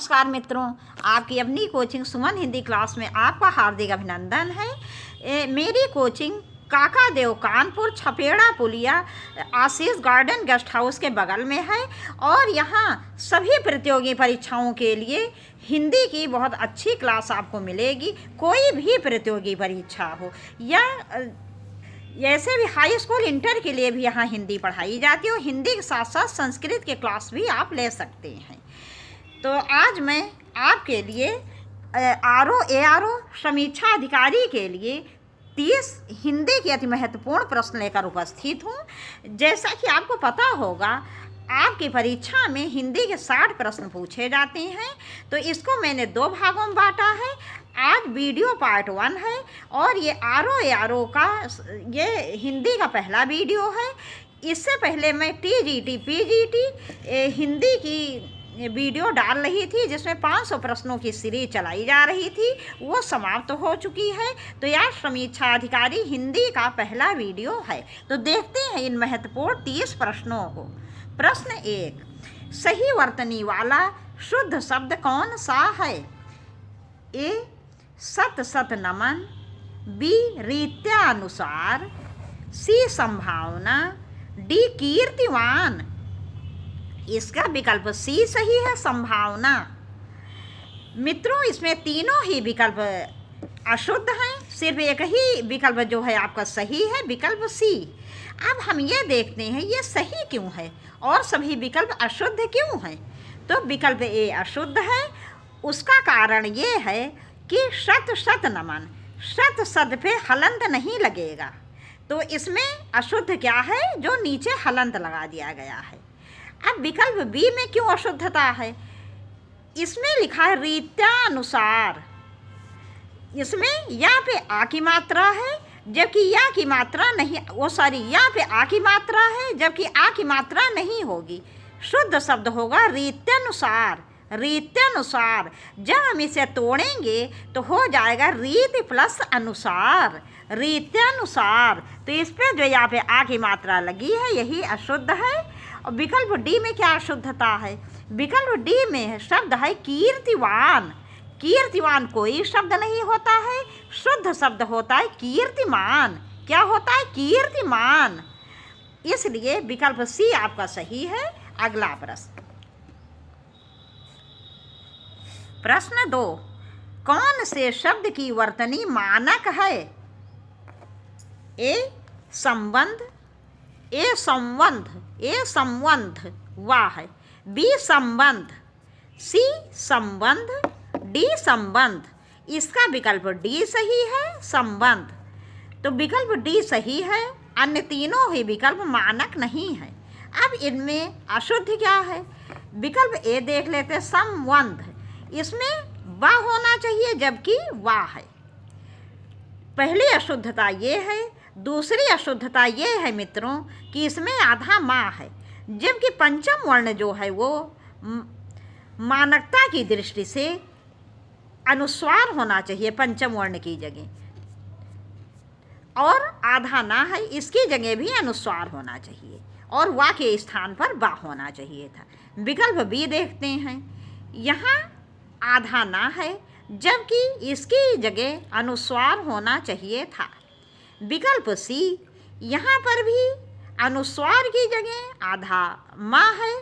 नमस्कार मित्रों, आपकी अपनी कोचिंग सुमन हिंदी क्लास में आपका हार्दिक अभिनंदन है। मेरी कोचिंग काका देव कानपुर छपेड़ा पुलिया आशीष गार्डन गेस्ट हाउस के बगल में है और यहाँ सभी प्रतियोगी परीक्षाओं के लिए हिंदी की बहुत अच्छी क्लास आपको मिलेगी। कोई भी प्रतियोगी परीक्षा हो या ऐसे भी हाई स्कूल इंटर के लिए भी यहाँ हिंदी पढ़ाई जाती है और हिंदी के साथ साथ संस्कृत के क्लास भी आप ले सकते हैं। तो आज मैं आपके लिए ARO समीक्षा अधिकारी के लिए 30 हिंदी के अति महत्वपूर्ण प्रश्न लेकर उपस्थित हूँ। जैसा कि आपको पता होगा, आपकी परीक्षा में हिंदी के 60 प्रश्न पूछे जाते हैं, तो इसको मैंने 2 भागों में बांटा है। आज वीडियो पार्ट 1 है और ये ARO का ये हिंदी का पहला वीडियो है। इससे पहले मैं TGT PGT हिंदी की वीडियो डाल रही थी जिसमें 500 प्रश्नों की सीरीज चलाई जा रही थी, वो समाप्त हो चुकी है। तो यह समीक्षा अधिकारी हिंदी का पहला वीडियो है। तो देखते हैं इन महत्वपूर्ण 30 प्रश्नों को। प्रश्न 1, सही वर्तनी वाला शुद्ध शब्द कौन सा है? ए सत सत नमन, बी रीत्यानुसार, सी संभावना, डी कीर्तिवान। इसका विकल्प सी सही है, संभावना। मित्रों, इसमें तीनों ही विकल्प अशुद्ध हैं, सिर्फ एक ही विकल्प जो है आपका सही है, विकल्प सी। अब हम ये देखते हैं ये सही क्यों है और सभी विकल्प अशुद्ध क्यों हैं। तो विकल्प ए अशुद्ध है। उसका कारण ये है कि शत शत नमन, शत शत पे हलंत नहीं लगेगा, तो इसमें अशुद्ध क्या है? जो नीचे हलंत लगा दिया गया है। अब विकल्प बी में क्यों अशुद्धता है? इसमें लिखा है रीत्यानुसार। इसमें यहाँ पे आ की मात्रा है जबकि या की मात्रा नहीं, यहाँ पे आ की मात्रा है जबकि आ की मात्रा नहीं होगी। शुद्ध शब्द होगा रीत्यानुसार। रीत्यानुसार जब हम इसे तोड़ेंगे तो हो जाएगा रीत प्लस अनुसार, रीत्यानुसार। तो इस पर जो यहाँ पे आ की मात्रा लगी है यही अशुद्ध है। और विकल्प डी में क्या अशुद्धता है? विकल्प डी में शब्द है कीर्तिवान। कीर्तिवान कोई शब्द नहीं होता है, शुद्ध शब्द होता है कीर्तिमान। क्या होता है? कीर्तिमान। इसलिए विकल्प सी आपका सही है। अगला प्रश्न, प्रश्न 2, कौन से शब्द की वर्तनी मानक है? ए संबंध, ए संबंध, ए संबंध वाह है, बी संबंध, सी संबंध, डी संबंध। इसका विकल्प डी सही है, संबंध। तो विकल्प डी सही है, अन्य तीनों ही विकल्प मानक नहीं है। अब इनमें अशुद्ध क्या है? विकल्प ए देख लेते, संबंध। इसमें वा होना चाहिए जबकि वाह है। पहली अशुद्धता ये है। दूसरी अशुद्धता ये है मित्रों कि इसमें आधा माँ है, जबकि पंचम वर्ण जो है वो मानकता की दृष्टि से अनुस्वार होना चाहिए पंचम वर्ण की जगह, और आधा ना है, इसकी जगह भी अनुस्वार होना चाहिए और वा के स्थान पर बा होना चाहिए था। विकल्प बी देखते हैं, यहाँ आधा ना है जबकि इसकी जगह अनुस्वार होना चाहिए था। विकल्प सी, यहाँ पर भी अनुस्वार की जगह आधा माँ है।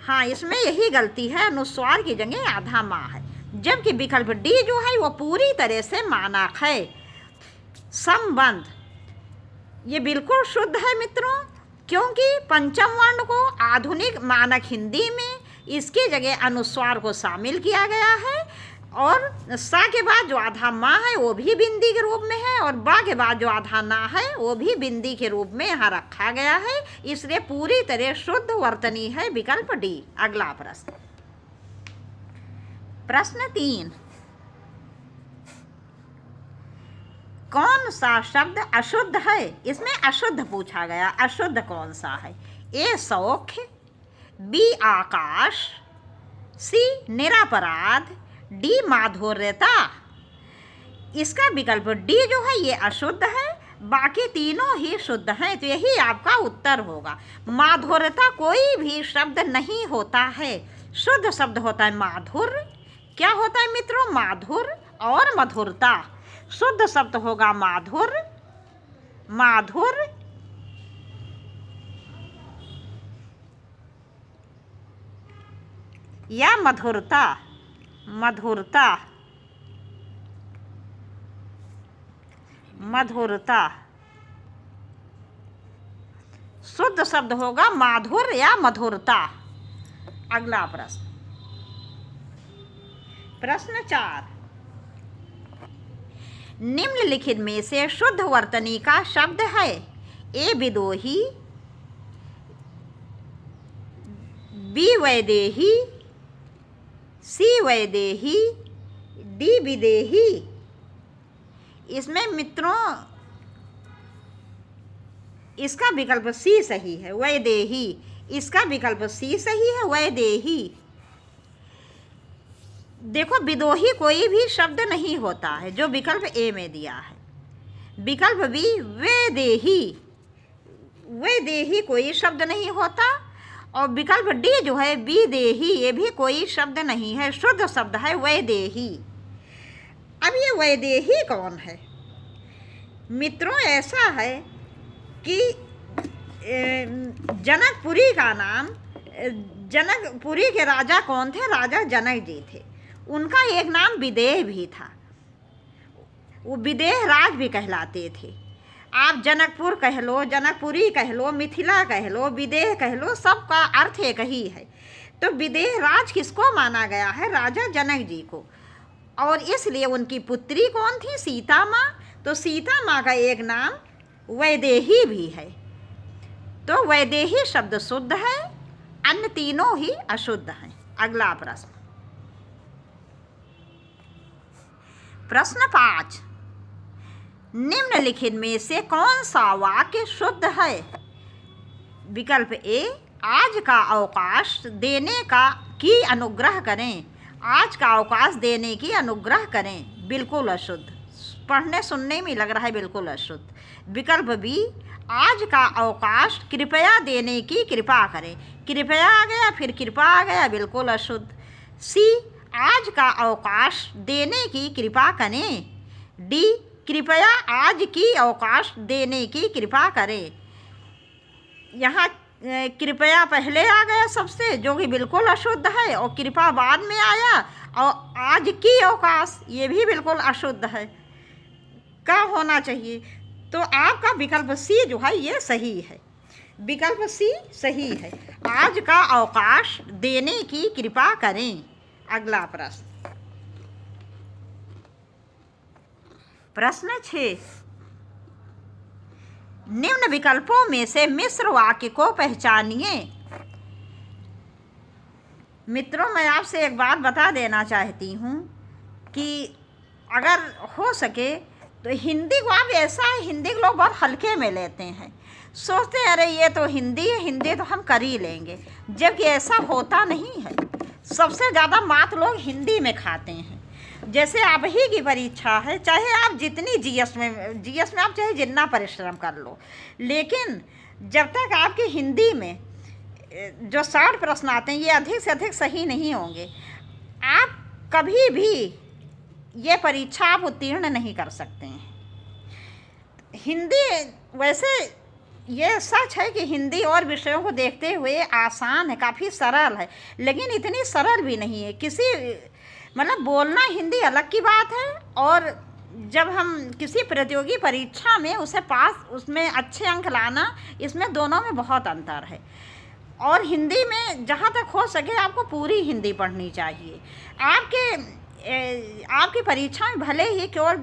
हाँ, इसमें यही गलती है, अनुस्वार की जगह आधा माँ है, जबकि विकल्प डी जो है वो पूरी तरह से मानक है। संबंध ये बिल्कुल शुद्ध है मित्रों, क्योंकि पंचम वर्ण को आधुनिक मानक हिंदी में इसकी जगह अनुस्वार को शामिल किया गया है, और सा के बाद जो आधा माँ है वो भी बिंदी के रूप में है, और बा के बाद जो आधा ना है वो भी बिंदी के रूप में यहाँ रखा गया है। इसलिए पूरी तरह शुद्ध वर्तनी है विकल्प डी। अगला प्रश्न, प्रश्न 3, कौन सा शब्द अशुद्ध है? इसमें अशुद्ध पूछा गया, अशुद्ध कौन सा है? ए सौख्य, बी आकाश, सी निरपराध, डी माधुर्यता। इसका विकल्प डी जो है ये अशुद्ध है, बाकी तीनों ही शुद्ध हैं, तो यही आपका उत्तर होगा। माधुर्यता कोई भी शब्द नहीं होता है, शुद्ध शब्द होता है माधुर। क्या होता है मित्रों? माधुर और मधुरता। शुद्ध शब्द होगा माधुर, माधुर या मधुरता, मधुरता, मधुरता। शुद्ध शब्द होगा माधुर या मधुरता। अगला प्रश्न, प्रश्न 4, निम्नलिखित में से शुद्ध वर्तनी का शब्द है? ए विदोही, बी वैदेही, सी वैदेही, डी विदेही। इसमें मित्रों इसका विकल्प सी सही है, वैदेही। इसका विकल्प सी सही है, वैदेही। देखो विदोही कोई भी शब्द नहीं होता है जो विकल्प ए में दिया है। विकल्प बी वैदेही, वैदेही कोई शब्द नहीं होता। और विकल्प डी जो है विदेही, ये भी कोई शब्द नहीं है, शुद्ध शब्द है वैदेही। अब ये वैदेही कौन है? मित्रों ऐसा है कि जनकपुरी का नाम, जनकपुरी के राजा कौन थे? राजा जनक जी थे। उनका एक नाम विदेह भी था, वो विदेह राज भी कहलाते थे। आप जनकपुर कह लो, जनकपुरी कह लो, मिथिला कह लो, विदेह कह लो, सबका अर्थ एक ही है। तो विदेह राज किसको माना गया है? राजा जनक जी को। और इसलिए उनकी पुत्री कौन थी? सीता माँ। तो सीता माँ का एक नाम वैदेही भी है। तो वैदेही शब्द शुद्ध है, अन्य तीनों ही अशुद्ध हैं। अगला प्रश्न, प्रश्न 5, निम्नलिखित में से कौन सा वाक्य शुद्ध है? विकल्प ए, आज का अवकाश देने का की अनुग्रह करें। आज का अवकाश देने की अनुग्रह करें, बिल्कुल अशुद्ध। पढ़ने सुनने में लग रहा है बिल्कुल अशुद्ध। विकल्प बी, आज का अवकाश कृपया देने की कृपा करें। कृपया आ गया, फिर कृपा आ गया, बिल्कुल अशुद्ध। सी, आज का अवकाश देने की कृपा करें। डी, कृपया आज की अवकाश देने की कृपा करें। यहाँ कृपया पहले आ गया सबसे, जो कि बिल्कुल अशुद्ध है, और कृपा बाद में आया, और आज की अवकाश ये भी बिल्कुल अशुद्ध है। क्या होना चाहिए? तो आपका विकल्प सी जो है ये सही है। विकल्प सी सही है, आज का अवकाश देने की कृपा करें। अगला प्रश्न, प्रश्न 6, निम्न विकल्पों में से मिश्र वाक्य को पहचानिए। मित्रों मैं आपसे एक बात बता देना चाहती हूँ कि अगर हो सके तो हिंदी को आप ऐसा है, हिंदी को लोग बहुत हल्के में लेते हैं, सोचते हैं अरे ये तो हिंदी है, हिंदी तो हम कर ही लेंगे, जबकि ऐसा होता नहीं है। सबसे ज़्यादा मात लोग हिंदी में खाते हैं। जैसे आप ही की परीक्षा है, चाहे आप जितनी जीएस में आप चाहे जितना परिश्रम कर लो, लेकिन जब तक आपकी हिंदी में जो 60 प्रश्न आते हैं ये अधिक से अधिक सही नहीं होंगे, आप कभी भी ये परीक्षा आप उत्तीर्ण नहीं कर सकते हैं। हिंदी वैसे ये सच है कि हिंदी और विषयों को देखते हुए आसान है, काफ़ी सरल है, लेकिन इतनी सरल भी नहीं है। किसी मतलब बोलना हिंदी अलग की बात है, और जब हम किसी प्रतियोगी परीक्षा में उसे पास, उसमें अच्छे अंक लाना, इसमें दोनों में बहुत अंतर है। और हिंदी में जहाँ तक हो सके आपको पूरी हिंदी पढ़नी चाहिए। आपकी परीक्षा में भले ही केवल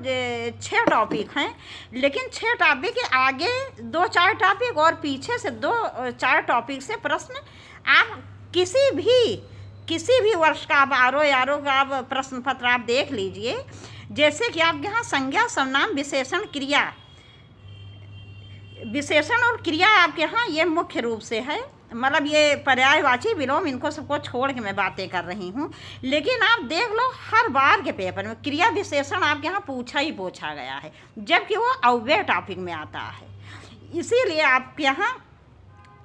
6 टॉपिक हैं, लेकिन 6 टॉपिक के आगे 2-4 टॉपिक और पीछे से 2-4 टॉपिक से प्रश्न आप किसी भी वर्ष का आप आरो का आप प्रश्न पत्र आप देख लीजिए। जैसे कि आप यहाँ संज्ञा, सर्वनाम, विशेषण, क्रिया, विशेषण और क्रिया आपके यहाँ ये मुख्य रूप से है, मतलब ये पर्यायवाची, विलोम, इनको सबको छोड़ के मैं बातें कर रही हूँ। लेकिन आप देख लो हर बार के पेपर में क्रिया विशेषण आपके यहाँ पूछा गया है, जबकि वो अव्यय टॉपिक में आता है। इसीलिए आपके यहाँ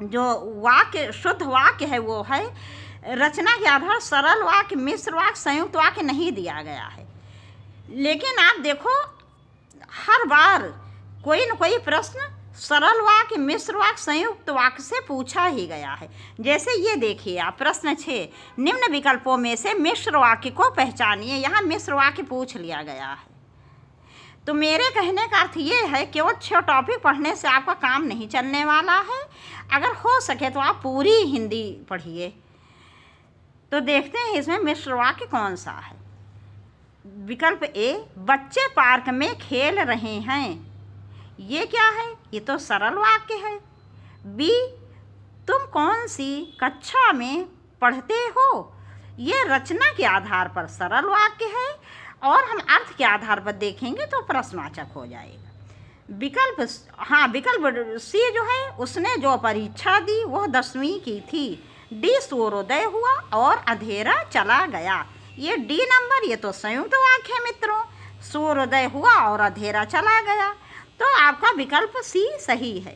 जो वाक्य शुद्ध वाक्य है वो है रचना के आधार सरल वाक्य, मिश्र वाक्य, संयुक्त वाक्य नहीं दिया गया है। लेकिन आप देखो हर बार कोई न कोई प्रश्न सरल वाक्य, मिश्र वाक्य, संयुक्त वाक्य से पूछा ही गया है। जैसे ये देखिए आप प्रश्न 6, निम्न विकल्पों में से मिश्र वाक्य को पहचानिए। यहाँ मिश्र वाक्य पूछ लिया गया है। तो मेरे कहने का अर्थ ये है कि वो 6 टॉपिक पढ़ने से आपका काम नहीं चलने वाला है। अगर हो सके तो आप पूरी हिंदी पढ़िए। तो देखते हैं इसमें मिश्र वाक्य कौन सा है। विकल्प ए, बच्चे पार्क में खेल रहे हैं। ये क्या है? ये तो सरल वाक्य है। बी, तुम कौन सी कक्षा में पढ़ते हो? ये रचना के आधार पर सरल वाक्य है और हम अर्थ के आधार पर देखेंगे तो प्रश्नवाचक हो जाएगा। विकल्प सी जो है, उसने जो परीक्षा दी वह 10वीं की थी। डी, सूर्योदय हुआ और अंधेरा चला गया। ये डी नंबर, ये तो संयुक्त वाक्य है मित्रों। सूर्योदय हुआ और अंधेरा चला गया, तो आपका विकल्प सी सही है।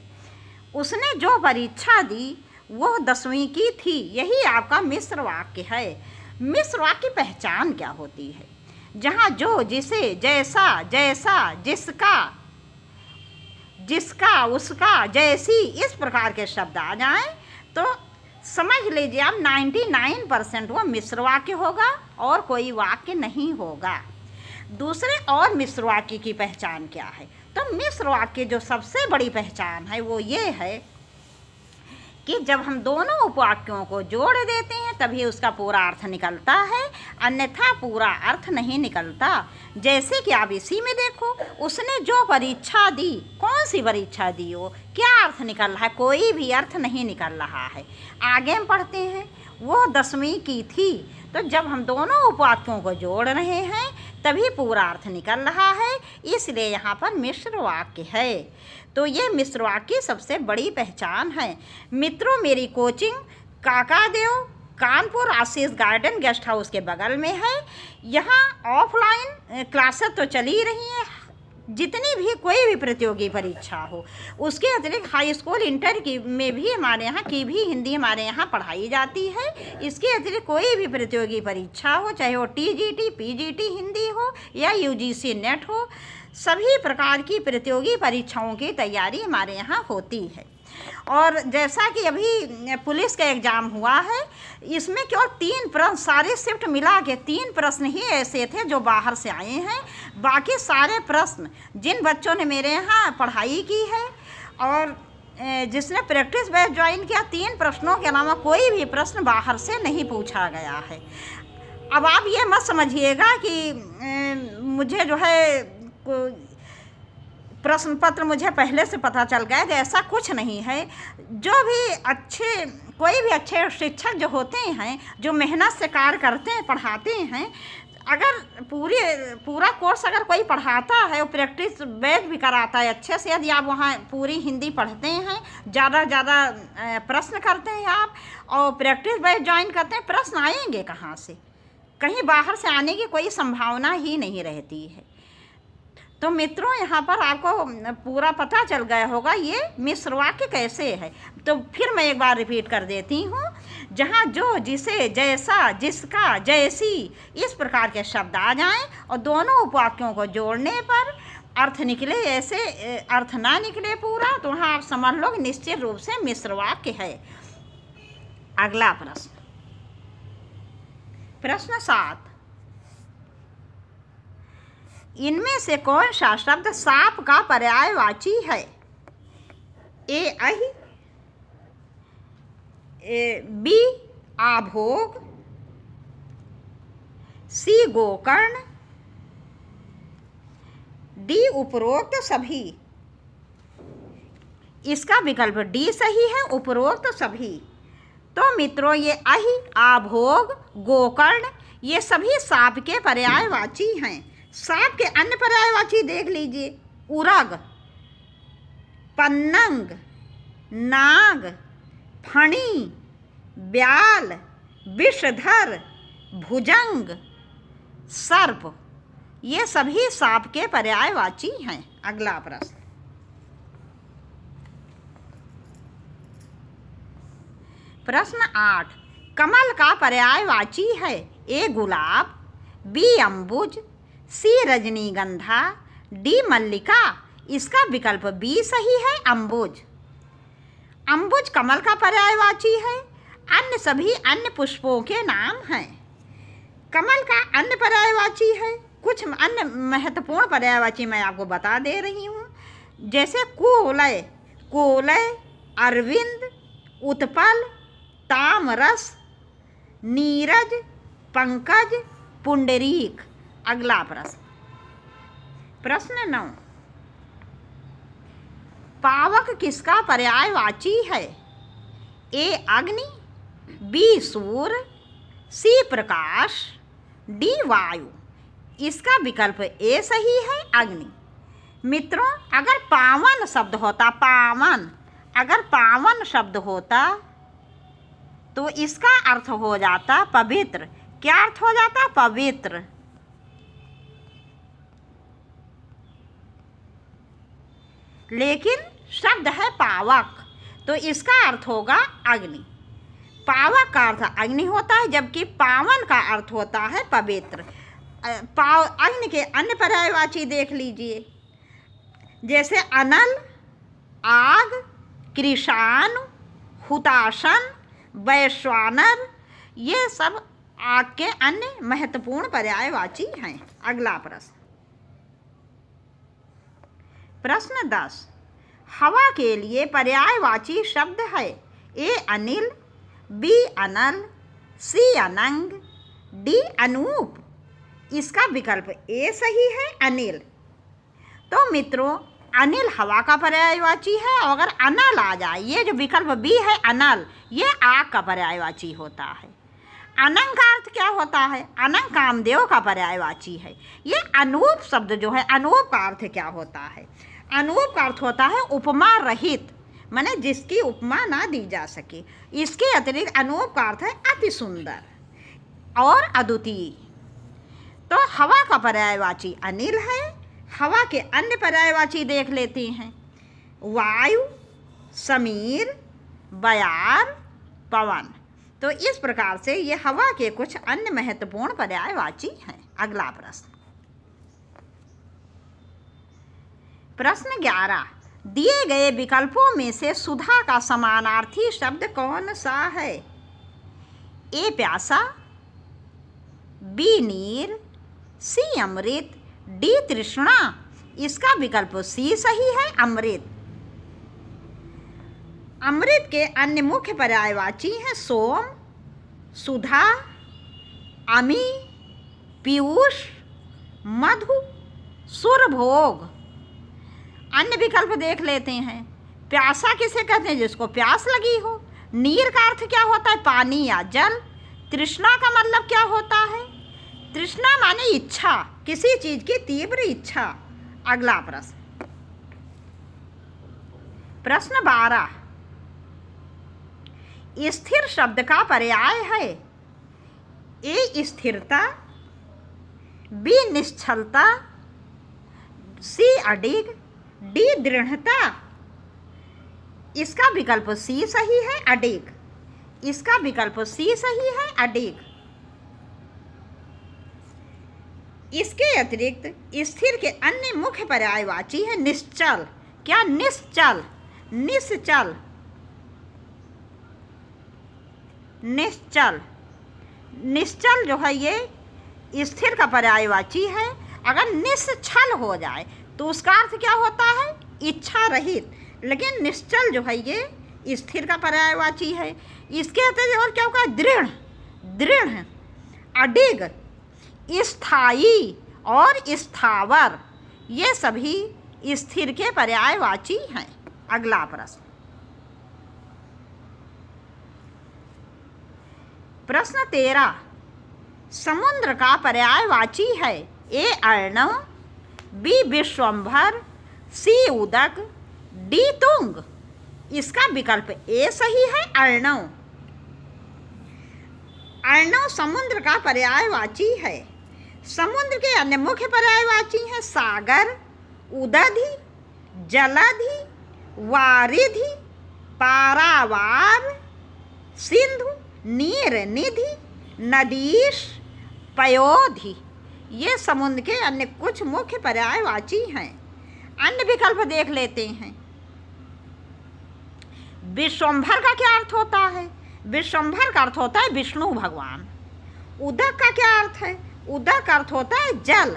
उसने जो परीक्षा दी वह 10वीं की थी, यही आपका मिश्र वाक्य है। मिश्र वाक्य की पहचान क्या होती है? जहाँ जो, जिसे, जैसा, जैसा, जिसका, जिसका, उसका, जैसी, इस प्रकार के शब्द आ जाएं तो समझ लीजिए आप 99% वो मिश्र वाक्य होगा और कोई वाक्य नहीं होगा। दूसरे और मिश्र वाक्य की पहचान क्या है? तो मिश्र वाक्य जो सबसे बड़ी पहचान है वो ये है कि जब हम दोनों उपवाक्यों को जोड़ देते हैं तभी उसका पूरा अर्थ निकलता है, अन्यथा पूरा अर्थ नहीं निकलता। जैसे कि आप इसी में देखो, उसने जो परीक्षा दी, कौन सी परीक्षा दी हो, क्या अर्थ निकल रहा है? कोई भी अर्थ नहीं निकल रहा है। आगे हम पढ़ते हैं, वो 10वीं की थी। तो जब हम दोनों उपवाक्यों को जोड़ रहे हैं तभी पूरा अर्थ निकल रहा है, इसलिए यहाँ पर मिश्र वाक्य है। तो ये मिश्र वाक्य की सबसे बड़ी पहचान है। मित्रों, मेरी कोचिंग काकादेव कानपुर आशीष गार्डन गेस्ट हाउस के बगल में है। यहाँ ऑफलाइन क्लासेस तो चली रही हैं। जितनी भी कोई भी प्रतियोगी परीक्षा हो, उसके अतिरिक्त हाई स्कूल इंटर की में भी हमारे यहाँ की भी हिंदी हमारे यहाँ पढ़ाई जाती है। इसके अतिरिक्त कोई भी प्रतियोगी परीक्षा हो, चाहे वो टीजीटी, पीजीटी हिंदी हो या यूजीसी नेट हो, सभी प्रकार की प्रतियोगी परीक्षाओं की तैयारी हमारे यहाँ होती है। और जैसा कि अभी पुलिस का एग्ज़ाम हुआ है, इसमें केवल 3 प्रश्न, सारे शिफ्ट मिला के 3 प्रश्न ही ऐसे थे जो बाहर से आए हैं। बाकी सारे प्रश्न जिन बच्चों ने मेरे यहाँ पढ़ाई की है और जिसने प्रैक्टिस बैच ज्वाइन किया, 3 प्रश्नों के अलावा कोई भी प्रश्न बाहर से नहीं पूछा गया है। अब आप ये मत समझिएगा कि मुझे जो है प्रश्न पत्र मुझे पहले से पता चल गया, ऐसा कुछ नहीं है। जो भी कोई भी अच्छे शिक्षक जो होते हैं, जो मेहनत से कार्य करते हैं, पढ़ाते हैं, अगर पूरा कोर्स अगर कोई पढ़ाता है और प्रैक्टिस बैच भी कराता है अच्छे से, यदि आप वहाँ पूरी हिंदी पढ़ते हैं, ज़्यादा प्रश्न करते हैं आप और प्रैक्टिस बैच ज्वाइन करते हैं, प्रश्न आएंगे कहाँ से? कहीं बाहर से आने की कोई संभावना ही नहीं रहती है। तो मित्रों, यहाँ पर आपको पूरा पता चल गया होगा ये मिश्र वाक्य कैसे है। तो फिर मैं एक बार रिपीट कर देती हूँ। जहाँ जो, जिसे, जैसा, जिसका, जैसी, इस प्रकार के शब्द आ जाएं और दोनों उपवाक्यों को जोड़ने पर अर्थ निकले, ऐसे अर्थ ना निकले पूरा, तो वहाँ आप समझ लो निश्चित रूप से मिश्र वाक्य है। अगला प्रश्न, प्रश्न 7, इनमें से कौन सा शब्द साप का पर्यायवाची है? ए, अहि, बी, आभोग, सी, गोकर्ण, डी, उपरोक्त सभी। इसका विकल्प डी सही है, उपरोक्त सभी। तो मित्रों, ये अहि, आभोग, गोकर्ण ये सभी साप के पर्यायवाची हैं। साप के अन्य पर्यायवाची देख लीजिए, उरग, पन्नंग, नाग, फणी, ब्याल, विषधर, भुजंग, सर्प, ये सभी साप के पर्यायवाची हैं। अगला प्रश्न, प्रश्न 8, कमल का पर्यायवाची है? ए गुलाब, बी अम्बुज, सी रजनीगंधा, डी मल्लिका। इसका विकल्प बी सही है, अम्बुज। अम्बुज कमल का पर्यायवाची है। अन्य सभी अन्य पुष्पों के नाम हैं। कमल का अन्य पर्यायवाची है। कुछ अन्य महत्वपूर्ण पर्यायवाची मैं आपको बता दे रही हूँ, जैसे कुवलय, कोलय, अरविंद, उत्पल, तामरस, नीरज, पंकज, पुंडरीक। अगला प्रश्न, प्रश्न 9, पावक किसका पर्यायवाची है? ए अग्नि, बी सूर्य, सी प्रकाश, डी वायु। इसका विकल्प ए सही है, अग्नि। मित्रों, अगर पावन शब्द होता, पावन, अगर पावन शब्द होता तो इसका अर्थ हो जाता पवित्र। क्या अर्थ हो जाता? पवित्र। लेकिन शब्द है पावक, तो इसका अर्थ होगा अग्नि। पावक का अर्थ अग्नि होता है, जबकि पावन का अर्थ होता है पवित्र। अग्नि के अन्य पर्यायवाची देख लीजिए, जैसे अनल, आग, कृषाणु, हुताशन, वैश्वानर। ये सब आग के अन्य महत्वपूर्ण पर्यायवाची हैं। अगला प्रश्न, प्रश्न 10, हवा के लिए पर्यायवाची शब्द है? ए अनिल, बी अनल, सी अनंग, डी अनूप। इसका विकल्प ए सही है, अनिल। तो मित्रों, अनिल हवा का पर्यायवाची है, और अगर अनल आ जाए, ये जो विकल्प बी है अनल, ये आग का पर्यायवाची होता है। अनंग का अर्थ क्या होता है? अनंग कामदेव का पर्यायवाची है। ये अनूप शब्द जो है, अनूप का अर्थ क्या होता है? अनूप का अर्थ होता है उपमा रहित, माने जिसकी उपमा ना दी जा सके। इसके अतिरिक्त अनूप का अर्थ है अति सुंदर और अद्वितीय। तो हवा का पर्यायवाची अनिल है। हवा के अन्य पर्यायवाची देख लेते हैं, वायु, समीर, बयार, पवन। तो इस प्रकार से ये हवा के कुछ अन्य महत्वपूर्ण पर्यायवाची हैं। अगला प्रश्न, प्रश्न 11, दिए गए विकल्पों में से सुधा का समानार्थी शब्द कौन सा है? ए प्यासा, बी नीर, सी अमृत, डी तृष्णा। इसका विकल्प सी सही है, अमृत। अमृत के अन्य मुख्य पर्यायवाची हैं सोम, सुधा, अमी, पीयूष, मधु, सुरभोग। अन्य विकल्प देख लेते हैं। प्यासा किसे कहते हैं? जिसको प्यास लगी हो। नीर का अर्थ क्या होता है? पानी या जल। तृष्णा का मतलब क्या होता है? तृष्णा माने इच्छा, किसी चीज की तीव्र इच्छा। अगला प्रश्न, प्रश्न 12, स्थिर शब्द का पर्याय है? ए स्थिरता, बी निश्चलता, सी अडिग, डी दृढ़ता। इसका विकल्प सी सही है, अडिग। इसका विकल्प सी सही है, अडिग। इसके अतिरिक्त स्थिर के अन्य मुख्य पर्यायवाची है निश्चल। क्या? निश्चल, निश्चल, निश्चल। निश्चल जो है ये स्थिर का पर्यायवाची है। अगर निश्चल हो जाए तो उसका अर्थ क्या होता है? इच्छा रहित। लेकिन निश्चल जो है ये स्थिर का पर्यायवाची है। इसके अतिरिक्त और क्या होगा? दृढ़, दृढ़, अडिग, स्थायी और स्थावर। ये सभी स्थिर के पर्यायवाची हैं। अगला प्रश्न, प्रश्न 13, समुद्र का पर्यायवाची है? ए अर्णव, बी विश्वंभर, सी उदक, डी तुंग। इसका विकल्प ए सही है, अर्णव। अर्णव समुद्र का पर्यायवाची है। समुद्र के अन्य मुख्य पर्यायवाची हैं सागर, उदधि, जलधि, वारिधि, पारावार, सिंधु नीर निधि, नदीश, पयोधि ये समुद्र के अन्य कुछ मुख्य पर्यायवाची हैं। अन्य विकल्प देख लेते हैं। विश्वम्भर का क्या अर्थ होता है? विश्वम्भर का अर्थ होता है विष्णु भगवान। उदक का क्या अर्थ है? उदक का अर्थ होता है जल।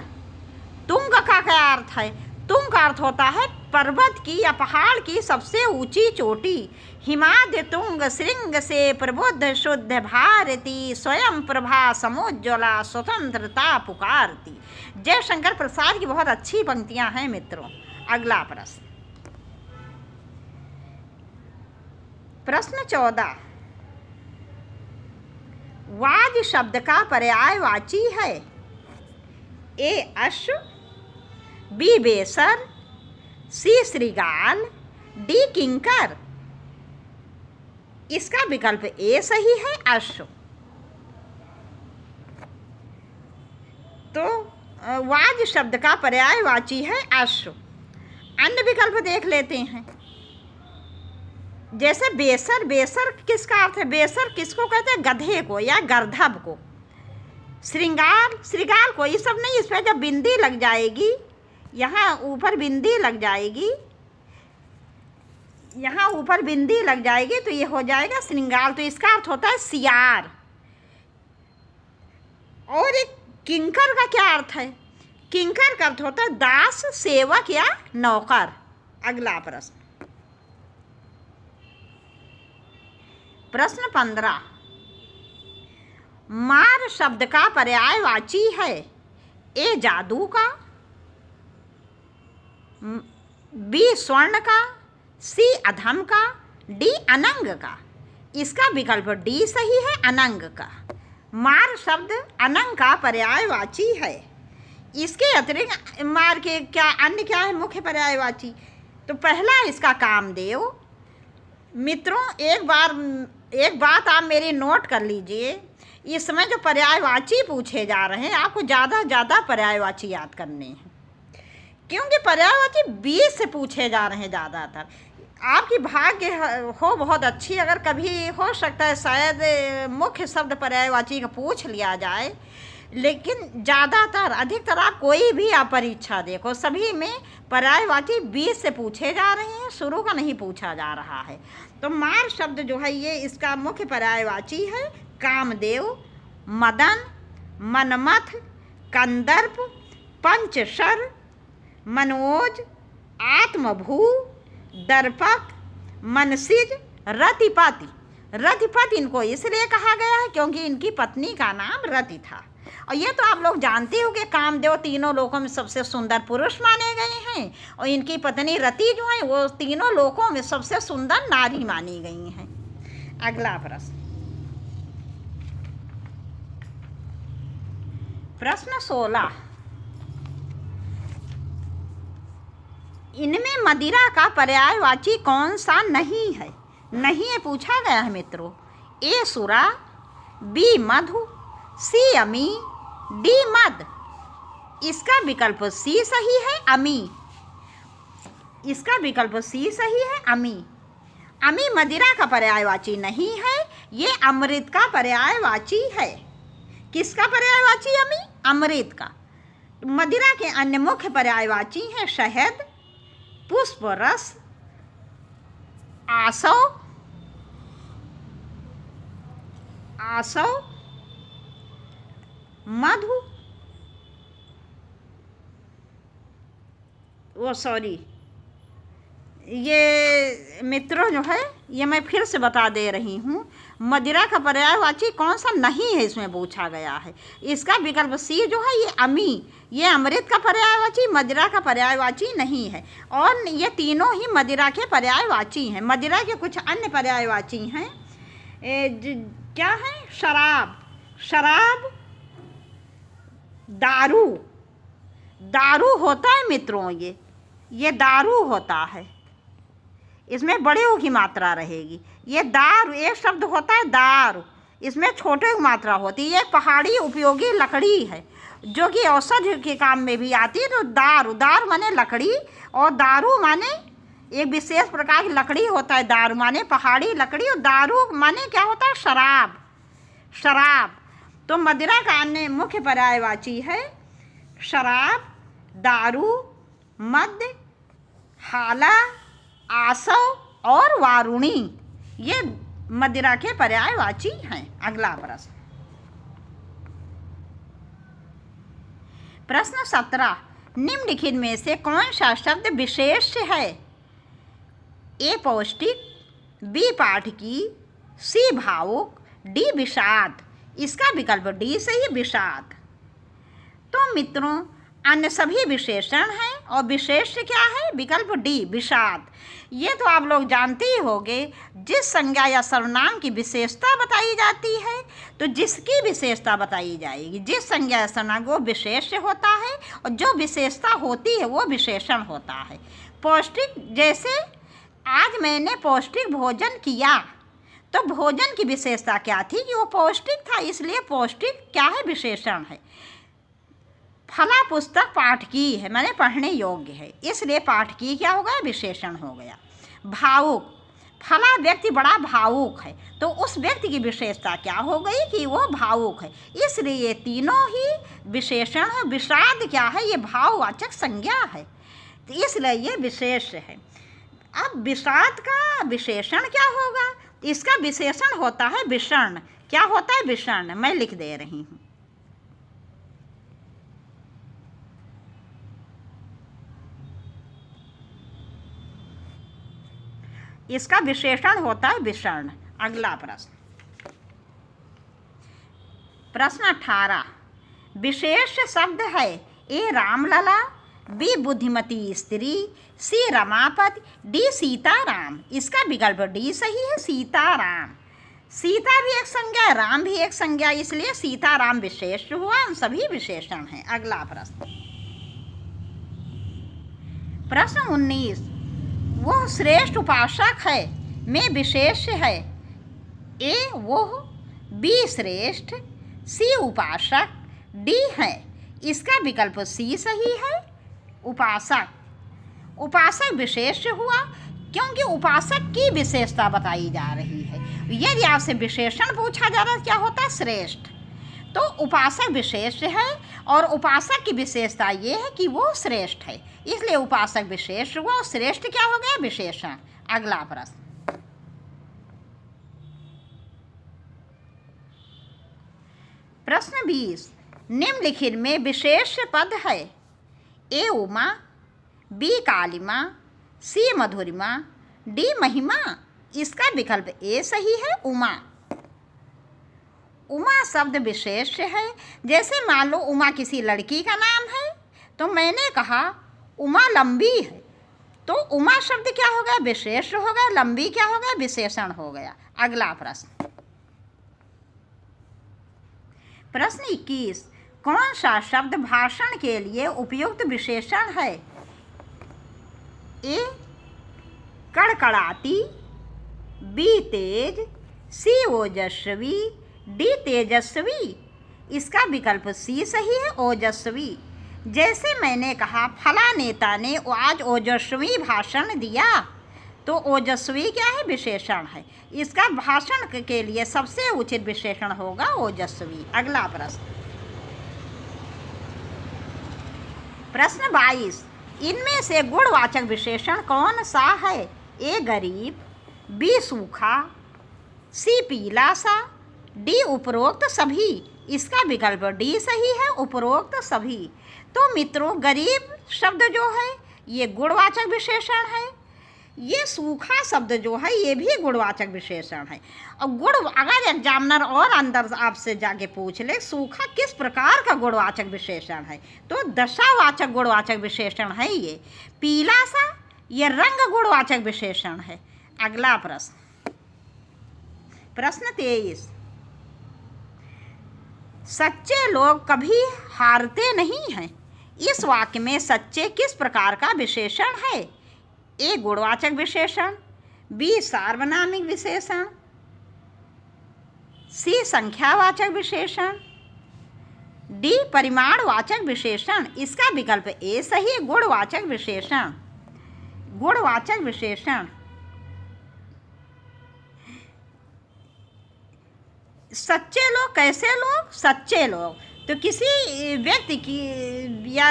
तुंग का क्या अर्थ है? तुंग का अर्थ होता है पर्वत की या पहाड़ की सबसे ऊंची चोटी। हिमाद्य तुंग श्रृंग से प्रबुद्ध शुद्ध भारती, स्वयं प्रभा समुज्ज्वला स्वतंत्रता पुकारती। जयशंकर प्रसाद की बहुत अच्छी पंक्तियां हैं मित्रों। अगला प्रश्न, प्रश्न 14। वाज शब्द का पर्यायवाची है। ए अश्व, बी बेसर, सी श्रृगाल, डी किंकर। इसका विकल्प ए सही है, अश्व। तो वाज शब्द का पर्यायवाची है अश्व। अन्य विकल्प देख लेते हैं। जैसे बेसर, बेसर किसका अर्थ है? बेसर किसको कहते हैं? गधे को या गर्दभ को। श्रृंगार, श्रृगाल को। ये सब नहीं, इस पर जब बिंदी लग जाएगी, यहाँ ऊपर बिंदी लग जाएगी, यहाँ ऊपर बिंदी लग जाएगी तो ये हो जाएगा श्रृंगार। तो इसका अर्थ होता है सियार। और एक किंकर का क्या अर्थ है? किंकर का अर्थ होता है दास, सेवक या नौकर। अगला प्रश्न, प्रश्न 15। मार शब्द का पर्यायवाची है। ए जादू का, बी स्वर्ण का, सी अधम का, डी अनंग का। इसका विकल्प डी सही है, अनंग का। मार शब्द अनंग का पर्यायवाची है। इसके अतिरिक्त मार के क्या अन्य क्या है मुख्य पर्यायवाची? तो पहला इसका कामदेव। मित्रों एक बात आप मेरी नोट कर लीजिए। इस समय जो पर्यायवाची पूछे जा रहे हैं, आपको ज़्यादा पर्यायवाची याद करने हैं, क्योंकि पर्यायवाची 20 से पूछे जा रहे हैं ज़्यादातर। आपकी भाग्य हो बहुत अच्छी, अगर कभी हो सकता है शायद मुख्य शब्द पर्यायवाची का पूछ लिया जाए, लेकिन ज़्यादातर अधिकतर आप कोई भी आप परीक्षा देखो, सभी में पर्यायवाची 20 से पूछे जा रहे हैं, शुरू का नहीं पूछा जा रहा है। तो मार शब्द जो है ये इसका मुख्य पर्यायवाची है कामदेव, मदन, मनमथ, कंदर्प, पंचशर, मनोज, आत्मभू, दर्पक, मनसिज, रतिपति। रतिपति इनको इसलिए कहा गया है क्योंकि इनकी पत्नी का नाम रति था। और ये तो आप लोग जानते हो कि कामदेव तीनों लोकों में सबसे सुंदर पुरुष माने गए हैं, और इनकी पत्नी रति जो है वो तीनों लोकों में सबसे सुंदर नारी मानी गई हैं। अगला प्रश्न, प्रश्न 16। इनमें मदिरा का पर्यायवाची कौन सा नहीं है? नहीं है पूछा गया है मित्रों। ए सुरा, बी मधु, सी अमी, डी मद। इसका विकल्प सी सही है, अमी। इसका विकल्प सी सही है, अमी। अमी मदिरा का पर्यायवाची नहीं है, ये अमृत का पर्यायवाची है। किसका पर्यायवाची? अमी, अमृत का। मदिरा के अन्य मुख्य पर्यायवाची हैं शहद, पुष्प रस, आसव, मधु, ये मित्रों जो है ये मैं फिर से बता दे रही हूँ, मदिरा का पर्यायवाची कौन सा नहीं है इसमें पूछा गया है। इसका विकल्प सी जो है ये अमी, ये अमृत का पर्यायवाची, मदिरा का पर्यायवाची नहीं है। और ये तीनों ही मदिरा के पर्यायवाची हैं। मदिरा के कुछ अन्य पर्यायवाची हैं, क्या है? शराब, शराब, दारू। दारू होता है मित्रों, ये दारू होता है, इसमें बड़े की मात्रा रहेगी। ये दारू एक शब्द होता है दारू, इसमें छोटे की मात्रा होती है। ये पहाड़ी उपयोगी लकड़ी है जो कि औषधि के काम में भी आती है। तो दारू, दार माने लकड़ी, और दारू माने एक विशेष प्रकार की लकड़ी होता है। दारू माने पहाड़ी लकड़ी, और दारू माने क्या होता है? शराब। शराब, तो मदिरा का अन्य मुख्य पर्यायवाची है शराब, दारू, मद्य, हाला, आसव और वारुणी, ये मदिरा के पर्यायवाची हैं। अगला प्रश्न, प्रश्न 17, निम्नलिखित में से कौन सा शब्द विशेष है? ए पौष्टिक, बी पाठकी, सी भावुक, डी विषाद। इसका विकल्प डी सही है, विषाद। तो मित्रों अन्य सभी विशेषण हैं और विशेष क्या है? विकल्प डी विषाद। ये तो आप लोग जानते ही होंगे, जिस संज्ञा या सर्वनाम की विशेषता बताई जाती है तो जिसकी विशेषता बताई जाएगी, जिस संज्ञा या सर्वनाम वो विशेष होता है और जो विशेषता होती है वो विशेषण होता है। पौष्टिक, जैसे आज मैंने पौष्टिक भोजन किया, तो भोजन की विशेषता क्या थी कि वो पौष्टिक था, इसलिए पौष्टिक क्या है? विशेषण है। फला पुस्तक पाठकी है, मैंने पढ़ने योग्य है, इसलिए पाठकी क्या हो गया? विशेषण हो गया। भावुक, फला व्यक्ति बड़ा भावुक है, तो उस व्यक्ति की विशेषता क्या हो गई कि वो भावुक है, इसलिए ये तीनों ही विशेषण है। विषाद क्या है? ये भाववाचक संज्ञा है, तो इसलिए ये विशेष है। अब विषाद का विशेषण क्या होगा? इसका विशेषण होता है विषण। क्या होता है? विषण। मैं लिख दे रही हूँ। इसका विशेषण होता है विषण। अगला प्रश्न, प्रश्न 18, विशेष शब्द है ए रामलला, बी बुद्धिमती स्त्री, सी रमापति, डी सीताराम। इसका विकल्प डी सही है, सीताराम। सीता भी एक संज्ञा है, राम भी एक संज्ञा, इसलिए सीताराम विशेष हुआ, उन सभी विशेषण हैं। अगला प्रश्न, प्रश्न 19, वह श्रेष्ठ उपासक है में विशेष है ए वह, बी श्रेष्ठ, सी उपासक, डी है। इसका विकल्प सी सही है, उपासक। उपासक विशेष हुआ क्योंकि उपासक की विशेषता बताई जा रही है। यदि आपसे विशेषण पूछा जा रहा है क्या होता है? श्रेष्ठ। तो उपासक विशेष है और उपासक की विशेषता ये है कि वो श्रेष्ठ है, इसलिए उपासक विशेष हुआ और श्रेष्ठ क्या हो गया? विशेषण। अगला प्रश्न, प्रश्न 20, निम्नलिखित में विशेष पद है ए उमा, बी कालिमा, सी मधुरिमा, डी महिमा। इसका विकल्प ए सही है, उमा। उमा शब्द विशेष है। जैसे मान लो उमा किसी लड़की का नाम है, तो मैंने कहा उमा लंबी है, तो उमा शब्द क्या हो गया? विशेष हो गया। लंबी क्या हो गया? विशेषण हो गया। अगला प्रश्न, प्रश्न 21, कौन सा शब्द भाषण के लिए उपयुक्त विशेषण है? ए कड़कड़ाती, बी तेज, सी ओजस्वी, डी तेजस्वी। इसका विकल्प सी सही है, ओजस्वी। जैसे मैंने कहा फला नेता ने आज ओजस्वी भाषण दिया, तो ओजस्वी क्या है? विशेषण है। इसका भाषण के लिए सबसे उचित विशेषण होगा ओजस्वी। अगला प्रश्न, प्रश्न 22, इनमें से गुणवाचक विशेषण कौन सा है? ए गरीब, बी सूखा, सी पीला सा, डी उपरोक्त सभी। इसका विकल्प डी सही है, उपरोक्त सभी। तो मित्रों गरीब शब्द जो है ये गुणवाचक विशेषण है, ये सूखा शब्द जो है ये भी गुणवाचक विशेषण है। और गुण अगर एग्जामिनर और अंदर आपसे जाके पूछ ले सूखा किस प्रकार का गुणवाचक विशेषण है, तो दशावाचक गुणवाचक विशेषण है ये। पीला सा ये रंग गुणवाचक विशेषण है। अगला प्रश्न, प्रश्न 23, सच्चे लोग कभी हारते नहीं हैं। इस वाक्य में सच्चे किस प्रकार का विशेषण है? ए गुणवाचक विशेषण, बी सार्वनामिक विशेषण, सी संख्यावाचक विशेषण, डी परिमाणवाचक विशेषण। इसका विकल्प ए सही, गुणवाचक विशेषण। गुणवाचक विशेषण सच्चे लोग कैसे लोग? सच्चे लोग तो किसी व्यक्ति की या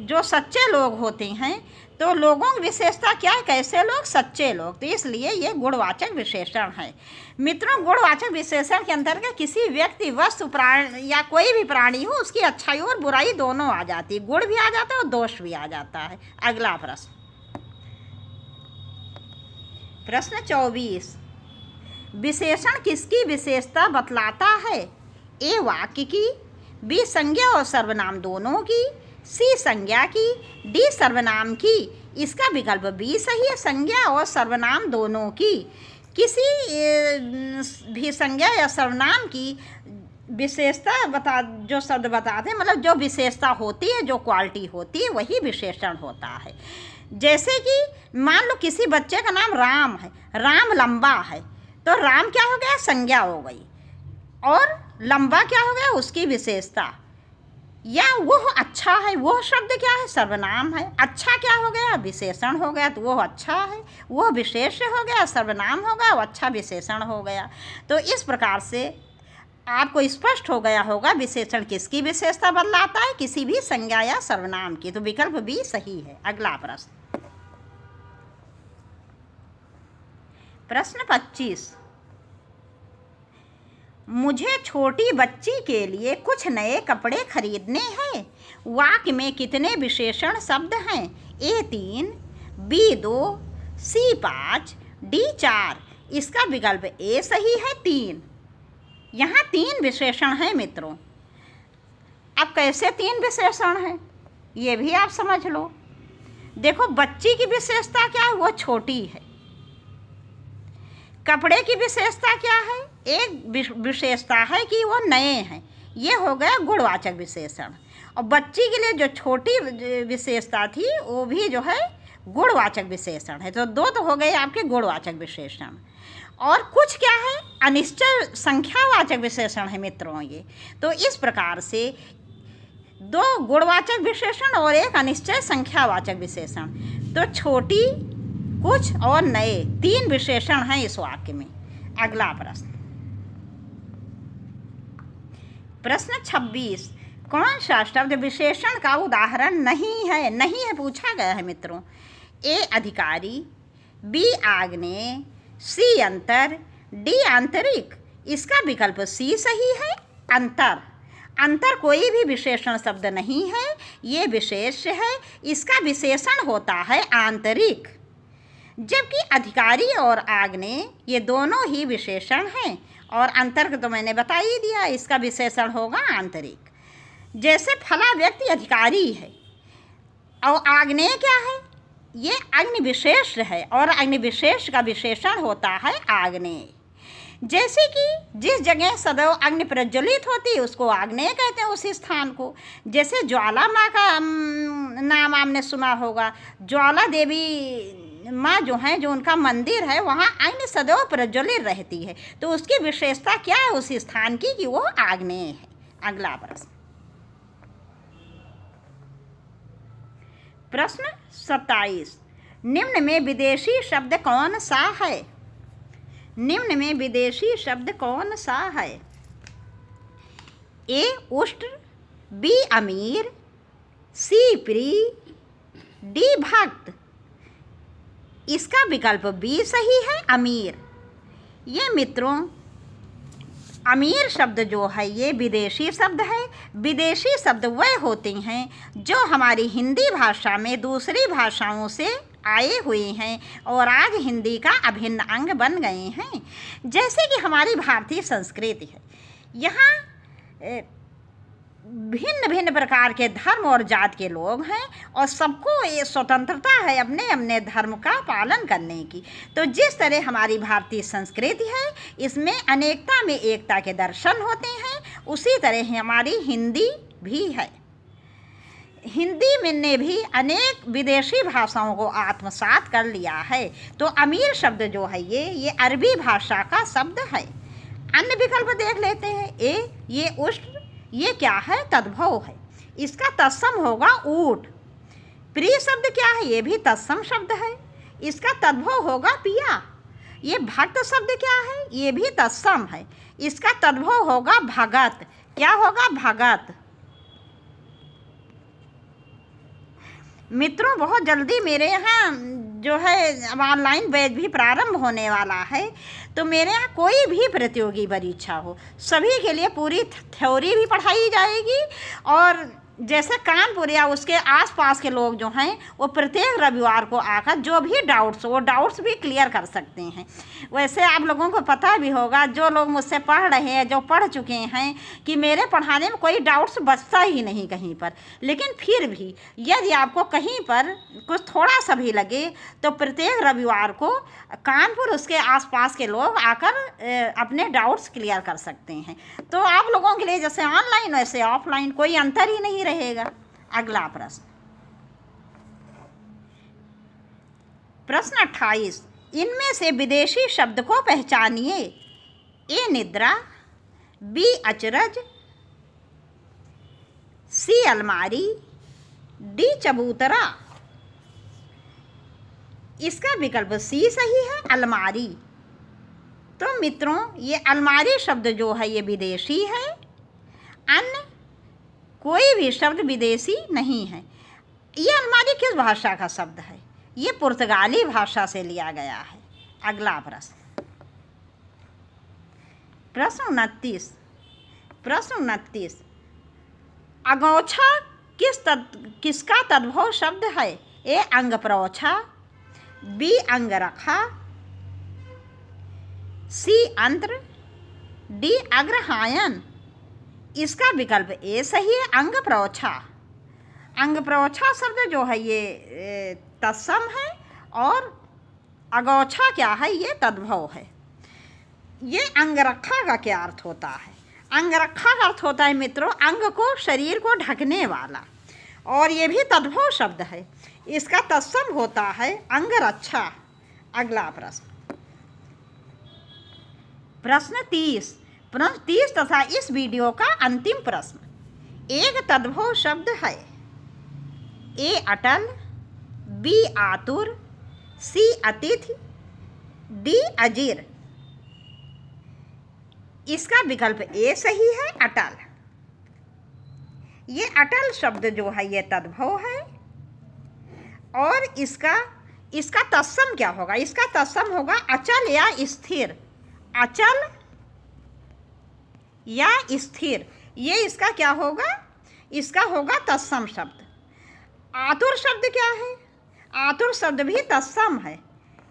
जो सच्चे लोग होते हैं तो लोगों की विशेषता क्या है? कैसे लोग? सच्चे लोग। तो इसलिए ये गुणवाचक विशेषण है। मित्रों, गुणवाचक विशेषण के अंतर्गत किसी व्यक्ति, वस्तु, प्राणी या कोई भी प्राणी हो उसकी अच्छाई और बुराई दोनों आ जाती है, गुण भी आ जाता है और दोष भी आ जाता है। अगला प्रश्न, प्रश्न 24, विशेषण किसकी विशेषता बतलाता है? ए वाक्य की, बी संज्ञा और सर्वनाम दोनों की, सी संज्ञा की, डी सर्वनाम की। इसका विकल्प बी सही है, संज्ञा और सर्वनाम दोनों की। किसी भी संज्ञा या सर्वनाम की विशेषता जो शब्द बताते हैं, मतलब जो विशेषता होती है, जो क्वालिटी होती है, वही विशेषण होता है। जैसे कि मान लो किसी बच्चे का नाम राम है, राम लंबा है, तो राम क्या हो गया? संज्ञा हो गई, और लंबा क्या हो गया? उसकी विशेषता। या वह अच्छा है, वह शब्द क्या है? सर्वनाम है। अच्छा क्या हो गया? विशेषण हो गया, तो वह अच्छा है, वह विशेष्य हो गया, सर्वनाम हो गया, वो अच्छा विशेषण हो गया। तो इस प्रकार से आपको स्पष्ट हो गया होगा विशेषण किसकी विशेषता बदलाता है? किसी भी संज्ञा या सर्वनाम की। तो विकल्प बी सही है। अगला प्रश्न, प्रश्न 25, मुझे छोटी बच्ची के लिए कुछ नए कपड़े खरीदने हैं। वाक्य में कितने विशेषण शब्द हैं? ए 3, बी 2, सी 5, डी 4। इसका विकल्प ए सही है, 3। यहाँ 3 विशेषण हैं मित्रों। अब कैसे 3 विशेषण हैं ये भी आप समझ लो। देखो, बच्ची की विशेषता क्या है? वो छोटी है। कपड़े की विशेषता क्या है? एक विशेषता है कि वो नए हैं, ये हो गया गुणवाचक विशेषण। और बच्ची के लिए जो छोटी विशेषता थी वो भी जो है गुणवाचक विशेषण है। तो 2 तो हो गए आपके गुणवाचक विशेषण। और कुछ क्या है? अनिश्चय संख्यावाचक विशेषण है मित्रों ये। तो इस प्रकार से 2 गुणवाचक विशेषण और एक अनिश्चय संख्यावाचक विशेषण। तो छोटी, कुछ और नए, 3 विशेषण हैं इस वाक्य में। अगला प्रश्न, प्रश्न 26, कौन सा शब्द विशेषण का उदाहरण नहीं है? नहीं है पूछा गया है मित्रों। ए अधिकारी, बी आग्नेय, सी अंतर, डी आंतरिक। इसका विकल्प सी सही है, अंतर। अंतर कोई भी विशेषण शब्द नहीं है, ये विशेष है। इसका विशेषण होता है आंतरिक। जबकि अधिकारी और आग्नेय ये दोनों ही विशेषण हैं, और अंतर को तो मैंने बता ही दिया, इसका विशेषण होगा आंतरिक। जैसे फला व्यक्ति अधिकारी है और आग्नेय क्या है? ये अग्नि विशेष है, और अग्नि विशेष का विशेषण होता है आग्नेय। जैसे कि जिस जगह सदैव अग्नि प्रज्वलित होती है उसको आग्नेय कहते हैं, उस स्थान को। जैसे ज्वाला माँ का नाम आपने सुना होगा। ज्वाला देवी माँ जो है, जो उनका मंदिर है, वहाँ अग्नि सदैव प्रज्वलित रहती है। तो उसकी विशेषता क्या है उस स्थान की? कि वो आग्नेय है। अगला प्रश्न, प्रश्न 27, निम्न में विदेशी शब्द कौन सा है? निम्न में विदेशी शब्द कौन सा है? ए उष्ण, बी अमीर, सी प्रिय, डी भक्त। इसका विकल्प बी सही है, अमीर। ये मित्रों, अमीर शब्द जो है ये विदेशी शब्द है। विदेशी शब्द वह होते हैं जो हमारी हिंदी भाषा में दूसरी भाषाओं से आए हुए हैं और आज हिंदी का अभिन्न अंग बन गए हैं। जैसे कि हमारी भारतीय संस्कृति है, यहाँ भिन्न भिन्न प्रकार के धर्म और जात के लोग हैं, और सबको ये स्वतंत्रता है अपने अपने धर्म का पालन करने की। तो जिस तरह हमारी भारतीय संस्कृति है, इसमें अनेकता में एकता के दर्शन होते हैं, उसी तरह हमारी हिंदी भी है। हिंदी में ने भी अनेक विदेशी भाषाओं को आत्मसात कर लिया है। तो अमीर शब्द जो है ये अरबी भाषा का शब्द है। अन्य विकल्प देख लेते हैं। ये उष्ण, ये क्या है? तद्भव है, इसका तत्सम होगा ऊट। प्रिय शब्द क्या है? ये भी तत्सम शब्द है, इसका तद्भव होगा पिया। ये भक्त शब्द क्या है? ये भी तत्सम है। इसका तद्भव होगा भगत। क्या होगा? भगत। मित्रों, बहुत जल्दी मेरे यहाँ जो है अब ऑनलाइन बैच भी प्रारंभ होने वाला है। तो मेरे यहाँ कोई भी प्रतियोगी परीक्षा हो, सभी के लिए पूरी थ्योरी भी पढ़ाई जाएगी। और जैसे कानपुर या उसके आसपास के लोग जो हैं वो प्रत्येक रविवार को आकर जो भी डाउट्स वो डाउट्स भी क्लियर कर सकते हैं। वैसे आप लोगों को पता भी होगा, जो लोग मुझसे पढ़ रहे हैं, जो पढ़ चुके हैं, कि मेरे पढ़ाने में कोई डाउट्स बचता ही नहीं कहीं पर। लेकिन फिर भी यदि आपको कहीं पर कुछ थोड़ा सा भी लगे तो प्रत्येक रविवार को कानपुर उसके आसपास के लोग आकर अपने डाउट्स क्लियर कर सकते हैं। तो आप लोगों के लिए जैसे ऑनलाइन वैसे ऑफलाइन कोई अंतर ही नहीं रहेगा। अगला प्रश्न, प्रश्न 28, इनमें से विदेशी शब्द को पहचानिए। ए निद्रा, बी अचरज, सी अलमारी, डी चबूतरा। इसका विकल्प सी सही है, अलमारी। तो मित्रों, ये अलमारी शब्द जो है ये विदेशी है, अन्य कोई भी शब्द विदेशी नहीं है। ये अलमारी किस भाषा का शब्द है? ये पुर्तगाली भाषा से लिया गया है। अगला प्रश्न, प्रश्न 29, अगोछा किसका तद्भव शब्द है? ए अंग प्रोछा, बी अंगरखा, सी अंत्र, डी अग्रहायन। इसका विकल्प ए सही है, अंग प्रोछा। अंग प्रोछा शब्द जो है ये तत्सम है और अगोछा क्या है? ये तद्भव है। ये अंगरखा का क्या अर्थ होता है? अंगरखा का अर्थ होता है मित्रों अंग को, शरीर को ढकने वाला, और ये भी तद्भव शब्द है। इसका तत्सम होता है अंगरक्षा। अगला प्रश्न, प्रश्न 30 तथा इस वीडियो का अंतिम प्रश्न, एक तद्भव शब्द है। ए अटल, बी आतुर, सी अतिथि, डी अजीर। इसका विकल्प ए सही है, अटल। ये अटल शब्द जो है ये तद्भव है और इसका तत्सम क्या होगा? इसका तत्सम होगा अचल या स्थिर। अचल या स्थिर, ये इसका क्या होगा? इसका होगा तत्सम शब्द। आतुर शब्द क्या है? आतुर शब्द भी तत्सम है।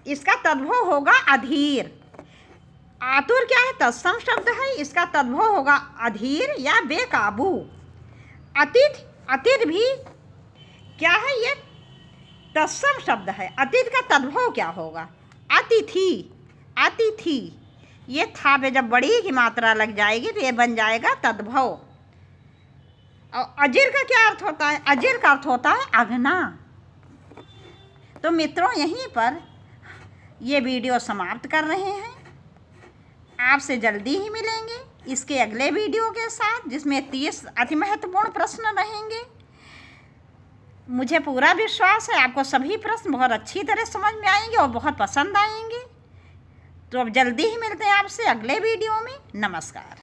इसका तद्भव होगा अधीर। आतुर क्या है? तत्सम शब्द है। इसका तद्भव होगा अधीर या बेकाबू। अतिथि भी क्या है? ये तत्सम शब्द है। अतिथि का तद्भव क्या होगा? अतिथि। ये था पे जब बड़ी की मात्रा लग जाएगी तो ये बन जाएगा तद्भव। और अजीर का क्या अर्थ होता है? अजीर का अर्थ होता है अघना। तो मित्रों, यहीं पर ये वीडियो समाप्त कर रहे हैं। आपसे जल्दी ही मिलेंगे इसके अगले वीडियो के साथ, जिसमें 30 अति महत्वपूर्ण प्रश्न रहेंगे। मुझे पूरा विश्वास है आपको सभी प्रश्न बहुत अच्छी तरह समझ में आएंगे और बहुत पसंद आएंगे। तो अब जल्दी ही मिलते हैं आपसे अगले वीडियो में। नमस्कार।